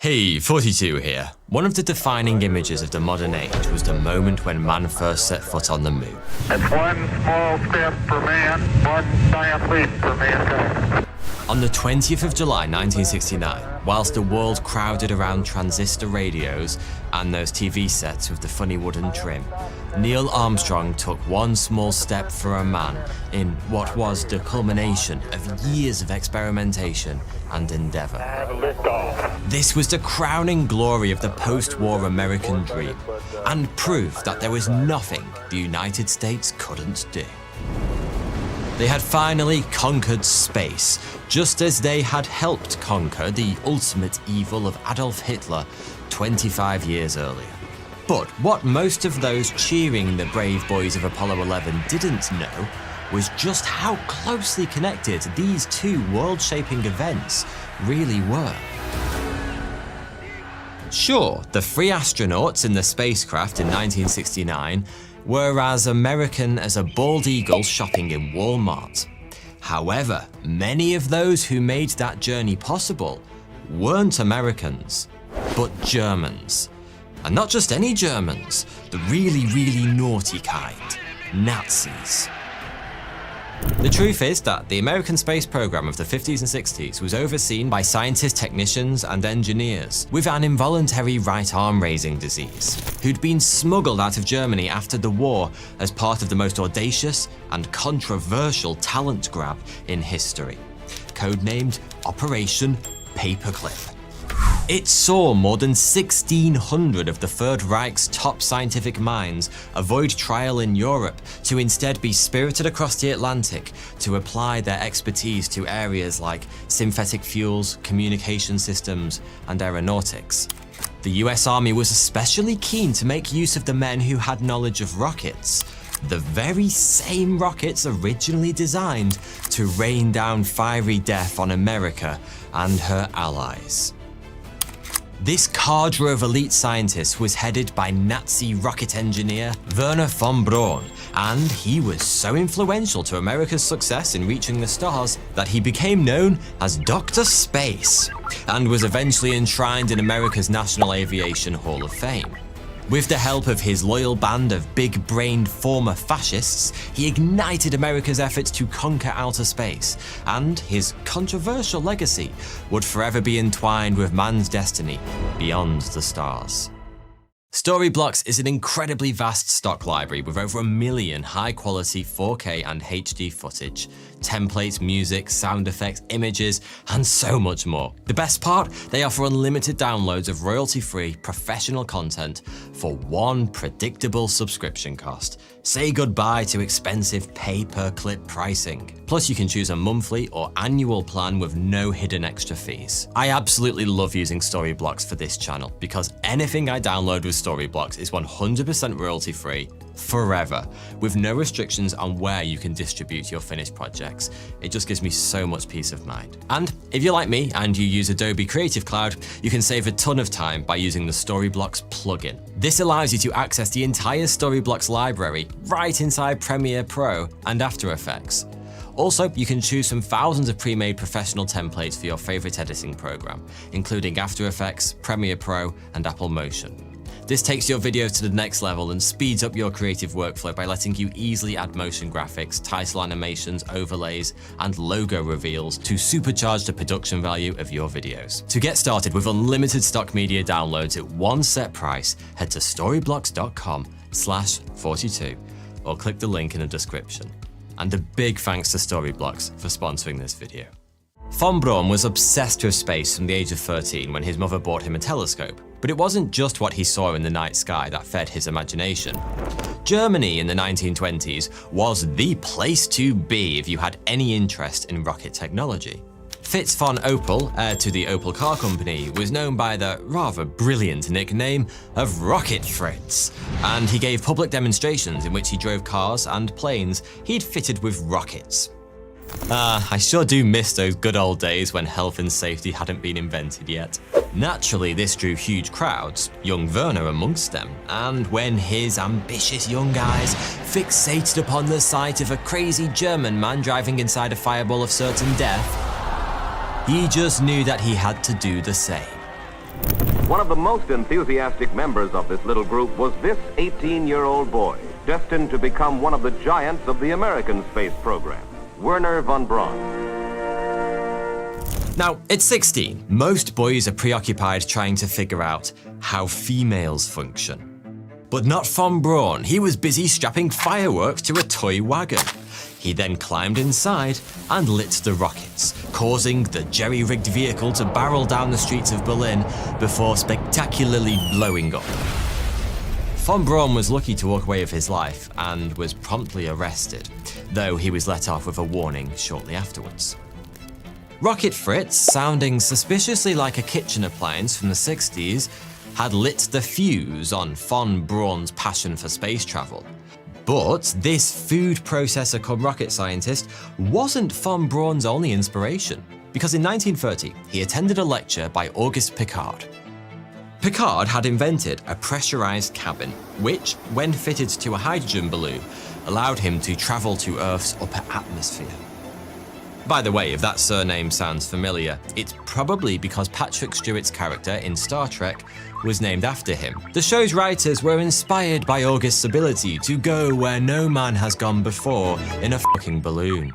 Hey, 42 here. One of the defining images of the modern age was the moment when man first set foot on the moon. It's one small step for man, one giant leap for mankind. On the 20th of July 1969, whilst the world crowded around transistor radios and those TV sets with the funny wooden trim, Neil Armstrong took one small step for a man in what was the culmination of years of experimentation and endeavour. This was the crowning glory of the post-war American dream and proof that there was nothing the United States couldn't do. They had finally conquered space, just as they had helped conquer the ultimate evil of Adolf Hitler 25 years earlier. But what most of those cheering the brave boys of Apollo 11 didn't know was just how closely connected these two world-shaping events really were. Sure, the three astronauts in the spacecraft in 1969 were as American as a bald eagle shopping in Walmart. However, many of those who made that journey possible weren't Americans, but Germans. And not just any Germans, the really, really naughty kind, Nazis. The truth is that the American space program of the 50s and 60s was overseen by scientists, technicians, and engineers with an involuntary right arm raising disease, who'd been smuggled out of Germany after the war as part of the most audacious and controversial talent grab in history, codenamed Operation Paperclip. It saw more than 1,600 of the Third Reich's top scientific minds avoid trial in Europe to instead be spirited across the Atlantic to apply their expertise to areas like synthetic fuels, communication systems, and aeronautics. The US Army was especially keen to make use of the men who had knowledge of rockets, the very same rockets originally designed to rain down fiery death on America and her allies. This cadre of elite scientists was headed by Nazi rocket engineer Wernher von Braun, and he was so influential to America's success in reaching the stars that he became known as Dr. Space, and was eventually enshrined in America's National Aviation Hall of Fame. With the help of his loyal band of big-brained former fascists, he ignited America's efforts to conquer outer space, and his controversial legacy would forever be entwined with man's destiny beyond the stars. Storyblocks is an incredibly vast stock library with over 1 million high-quality 4K and HD footage, templates, music, sound effects, images, and so much more. The best part? They offer unlimited downloads of royalty-free, professional content for one predictable subscription cost. Say goodbye to expensive pay-per-clip pricing. Plus, you can choose a monthly or annual plan with no hidden extra fees. I absolutely love using Storyblocks for this channel because anything I download with Storyblocks is 100% royalty-free forever, with no restrictions on where you can distribute your finished projects. It just gives me so much peace of mind. And if you're like me and you use Adobe Creative Cloud, you can save a ton of time by using the Storyblocks plugin. This allows you to access the entire Storyblocks library right inside Premiere Pro and After Effects. Also, you can choose from thousands of pre-made professional templates for your favorite editing program, including After Effects, Premiere Pro, and Apple Motion. This takes your videos to the next level and speeds up your creative workflow by letting you easily add motion graphics, title animations, overlays, and logo reveals to supercharge the production value of your videos. To get started with unlimited stock media downloads at one set price, head to storyblocks.com/42 or click the link in the description. And a big thanks to Storyblocks for sponsoring this video. Von Braun was obsessed with space from the age of 13 when his mother bought him a telescope. But it wasn't just what he saw in the night sky that fed his imagination. Germany in the 1920s was the place to be if you had any interest in rocket technology. Fritz von Opel, heir to the Opel car company, was known by the rather brilliant nickname of Rocket Fritz, and he gave public demonstrations in which he drove cars and planes he'd fitted with rockets. I sure do miss those good old days when health and safety hadn't been invented yet. Naturally, this drew huge crowds, young Werner amongst them, and when his ambitious young eyes fixated upon the sight of a crazy German man driving inside a fireball of certain death, he just knew that he had to do the same. One of the most enthusiastic members of this little group was this 18-year-old boy, destined to become one of the giants of the American space program, Wernher von Braun. Now, at 16, most boys are preoccupied trying to figure out how females function. But not von Braun. He was busy strapping fireworks to a toy wagon. He then climbed inside and lit the rockets, causing the jerry-rigged vehicle to barrel down the streets of Berlin before spectacularly blowing up. Von Braun was lucky to walk away with his life and was promptly arrested, though he was let off with a warning shortly afterwards. Rocket Fritz, sounding suspiciously like a kitchen appliance from the 60s, had lit the fuse on von Braun's passion for space travel. But this food processor cum rocket scientist wasn't von Braun's only inspiration, because in 1930 he attended a lecture by Auguste Piccard. Piccard had invented a pressurized cabin, which, when fitted to a hydrogen balloon, allowed him to travel to Earth's upper atmosphere. By the way, if that surname sounds familiar, it's probably because Patrick Stewart's character in Star Trek was named after him. The show's writers were inspired by Auguste's ability to go where no man has gone before in a fucking balloon.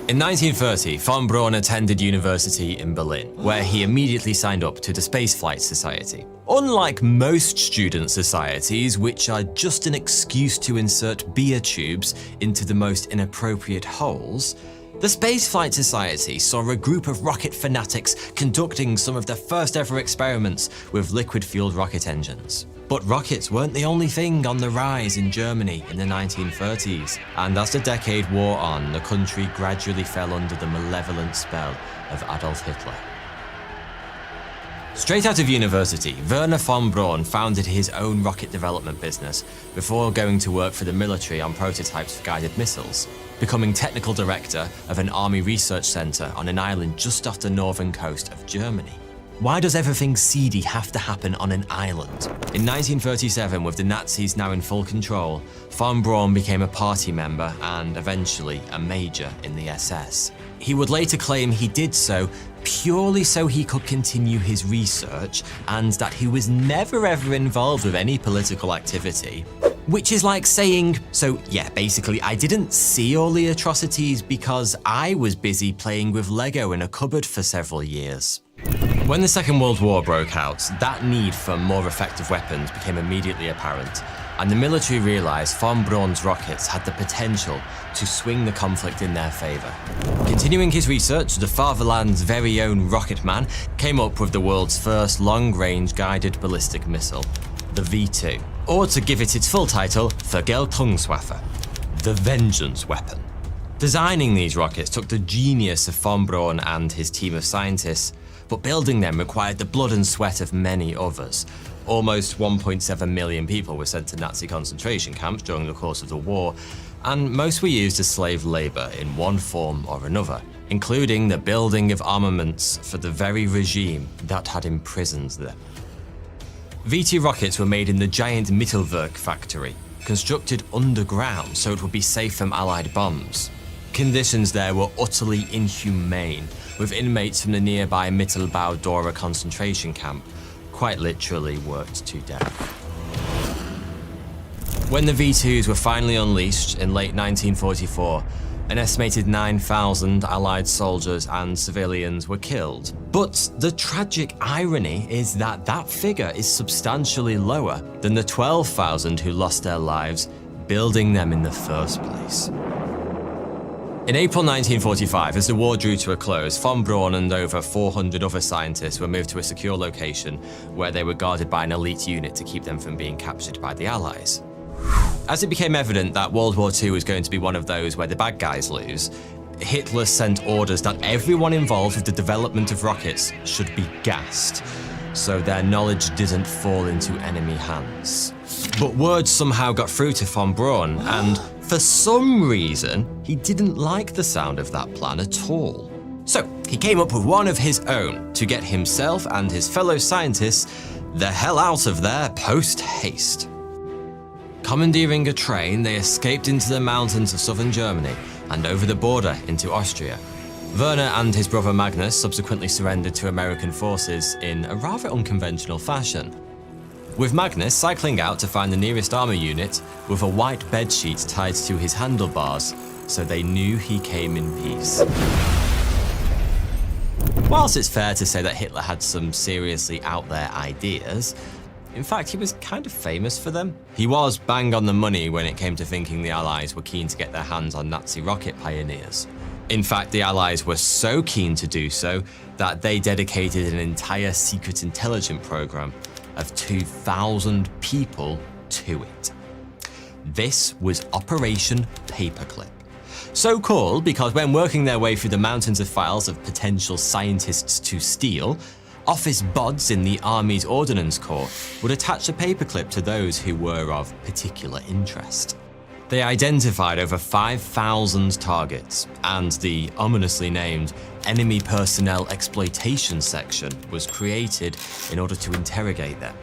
In 1930, von Braun attended university in Berlin, where he immediately signed up to the Spaceflight Society. Unlike most student societies, which are just an excuse to insert beer tubes into the most inappropriate holes, the Spaceflight Society saw a group of rocket fanatics conducting some of the first ever experiments with liquid-fueled rocket engines. But rockets weren't the only thing on the rise in Germany in the 1930s, and as the decade wore on, the country gradually fell under the malevolent spell of Adolf Hitler. Straight out of university, Wernher von Braun founded his own rocket development business before going to work for the military on prototypes for guided missiles, becoming technical director of an army research center on an island just off the northern coast of Germany. Why does everything seedy have to happen on an island? In 1937, with the Nazis now in full control, von Braun became a party member and eventually a major in the SS. He would later claim he did so purely so he could continue his research and that he was never ever involved with any political activity. Which is like saying, so yeah, basically I didn't see all the atrocities because I was busy playing with Lego in a cupboard for several years. When the Second World War broke out, that need for more effective weapons became immediately apparent, and the military realized von Braun's rockets had the potential to swing the conflict in their favor. Continuing his research, the fatherland's very own rocket man came up with the world's first long-range guided ballistic missile, the V2, or to give it its full title, Vergeltungswaffe, the vengeance weapon. Designing these rockets took the genius of von Braun and his team of scientists, but building them required the blood and sweat of many others. Almost 1.7 million people were sent to Nazi concentration camps during the course of the war, and most were used as slave labor in one form or another, including the building of armaments for the very regime that had imprisoned them. V2 rockets were made in the giant Mittelwerk factory, constructed underground so it would be safe from Allied bombs. Conditions there were utterly inhumane, with inmates from the nearby Mittelbau-Dora concentration camp quite literally worked to death. When the V2s were finally unleashed in late 1944, an estimated 9,000 Allied soldiers and civilians were killed. But the tragic irony is that that figure is substantially lower than the 12,000 who lost their lives building them in the first place. In April 1945, as the war drew to a close, von Braun and over 400 other scientists were moved to a secure location where they were guarded by an elite unit to keep them from being captured by the Allies. As it became evident that World War II was going to be one of those where the bad guys lose, Hitler sent orders that everyone involved with the development of rockets should be gassed, so their knowledge didn't fall into enemy hands. But word somehow got through to von Braun, and for some reason, he didn't like the sound of that plan at all. So he came up with one of his own to get himself and his fellow scientists the hell out of there post-haste. Commandeering a train, they escaped into the mountains of southern Germany and over the border into Austria. Werner and his brother Magnus subsequently surrendered to American forces in a rather unconventional fashion, with Magnus cycling out to find the nearest army unit with a white bedsheet tied to his handlebars, so they knew he came in peace. Whilst it's fair to say that Hitler had some seriously out there ideas, in fact he was kind of famous for them. He was bang on the money when it came to thinking the Allies were keen to get their hands on Nazi rocket pioneers. In fact, the Allies were so keen to do so that they dedicated an entire secret intelligence program of 2,000 people to it. This was Operation Paperclip. So called because when working their way through the mountains of files of potential scientists to steal, office bods in the Army's Ordnance Corps would attach a paperclip to those who were of particular interest. They identified over 5,000 targets, and the ominously named Enemy Personnel Exploitation Section was created in order to interrogate them.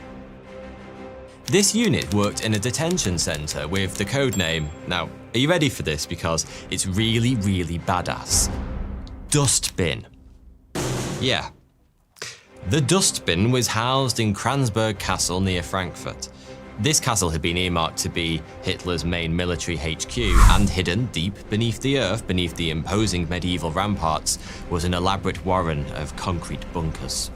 This unit worked in a detention center with the codename, now, are you ready for this? Because it's really, really badass. Dustbin. Yeah. The Dustbin was housed in Kransberg Castle near Frankfurt. This castle had been earmarked to be Hitler's main military HQ, and hidden deep beneath the earth, beneath the imposing medieval ramparts, was an elaborate warren of concrete bunkers.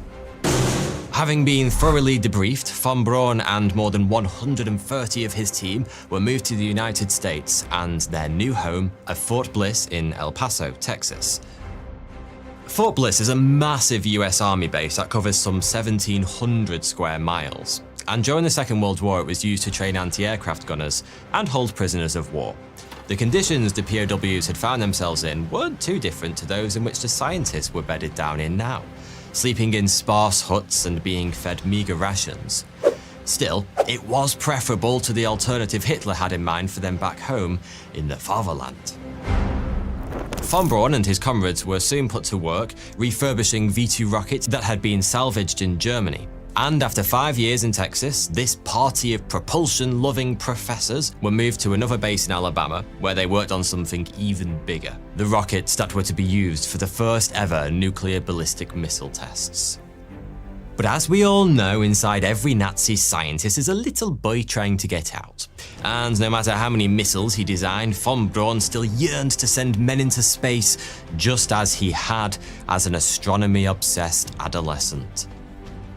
Having been thoroughly debriefed, von Braun and more than 130 of his team were moved to the United States and their new home of Fort Bliss in El Paso, Texas. Fort Bliss is a massive US Army base that covers some 1,700 square miles. And during the Second World War it was used to train anti-aircraft gunners and hold prisoners of war. The conditions the POWs had found themselves in weren't too different to those in which the scientists were bedded down in now, sleeping in sparse huts and being fed meagre rations. Still, it was preferable to the alternative Hitler had in mind for them back home in the fatherland. Von Braun and his comrades were soon put to work refurbishing V-2 rockets that had been salvaged in Germany. And after 5 years in Texas, this party of propulsion-loving professors were moved to another base in Alabama, where they worked on something even bigger: the rockets that were to be used for the first ever nuclear ballistic missile tests. But as we all know, inside every Nazi scientist is a little boy trying to get out. And no matter how many missiles he designed, von Braun still yearned to send men into space, just as he had as an astronomy-obsessed adolescent.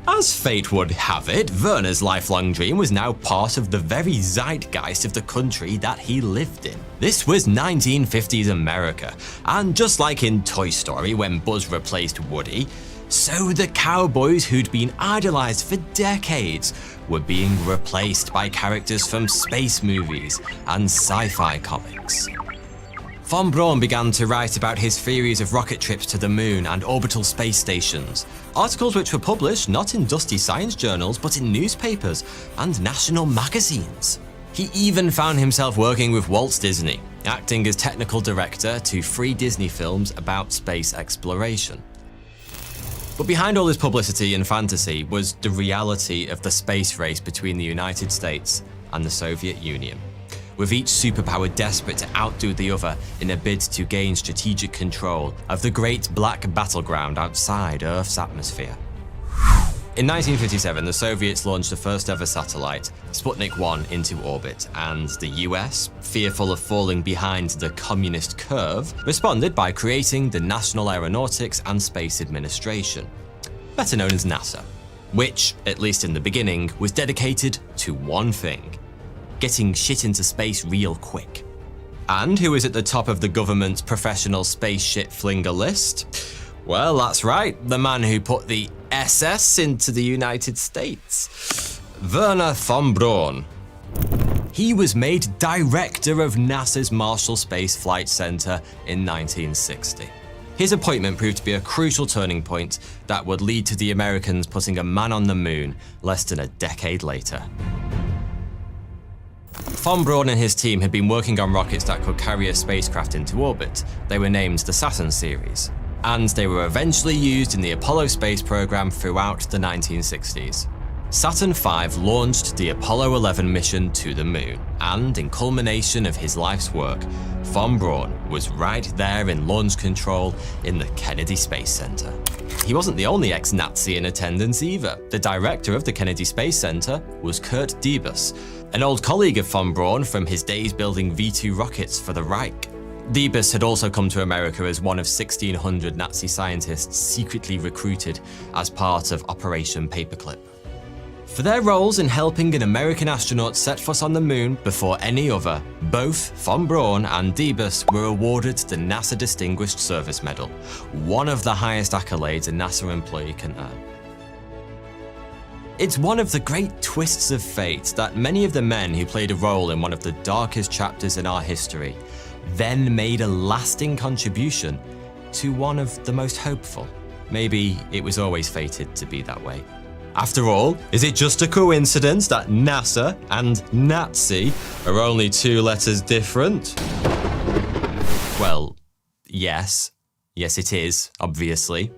As fate would have it, Werner's lifelong dream was now part of the very zeitgeist of the country that he lived in. This was 1950s America, and just like in Toy Story when Buzz replaced Woody, so the cowboys who'd been idolized for decades were being replaced by characters from space movies and sci-fi comics. Von Braun began to write about his theories of rocket trips to the moon and orbital space stations, articles which were published not in dusty science journals but in newspapers and national magazines. He even found himself working with Walt Disney, acting as technical director to 3 Disney films about space exploration. But behind all this publicity and fantasy was the reality of the space race between the United States and the Soviet Union, with each superpower desperate to outdo the other in a bid to gain strategic control of the great black battleground outside Earth's atmosphere. In 1957, the Soviets launched the first ever satellite, Sputnik 1, into orbit, and the US, fearful of falling behind the communist curve, responded by creating the National Aeronautics and Space Administration, better known as NASA, which, at least in the beginning, was dedicated to one thing: getting shit into space real quick. And who is at the top of the government's professional space shit flinger list? Well, that's right, the man who put the SS into the United States, Werner von Braun. He was made director of NASA's Marshall Space Flight Center in 1960. His appointment proved to be a crucial turning point that would lead to the Americans putting a man on the moon less than a decade later. Von Braun and his team had been working on rockets that could carry a spacecraft into orbit. They were named the Saturn series, and they were eventually used in the Apollo space program throughout the 1960s. Saturn V launched the Apollo 11 mission to the moon, and in culmination of his life's work, von Braun was right there in launch control in the Kennedy Space Center. He wasn't the only ex-Nazi in attendance either. The director of the Kennedy Space Center was Kurt Debus, an old colleague of von Braun from his days building V-2 rockets for the Reich. Debus had also come to America as one of 1,600 Nazi scientists secretly recruited as part of Operation Paperclip. For their roles in helping an American astronaut set foot on the moon before any other, both von Braun and Debus were awarded the NASA Distinguished Service Medal, one of the highest accolades a NASA employee can earn. It's one of the great twists of fate that many of the men who played a role in one of the darkest chapters in our history then made a lasting contribution to one of the most hopeful. Maybe it was always fated to be that way. After all, is it just a coincidence that NASA and Nazi are only 2 letters different? Well, yes. Yes, it is, obviously.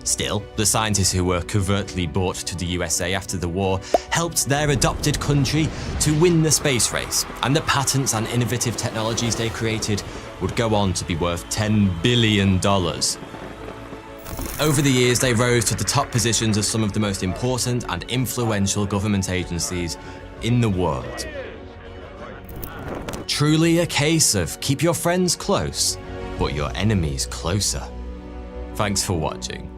Still, the scientists who were covertly brought to the USA after the war helped their adopted country to win the space race, and the patents and innovative technologies they created would go on to be worth $10 billion. Over the years, they rose to the top positions of some of the most important and influential government agencies in the world. Truly a case of keep your friends close, but your enemies closer. Thanks for watching.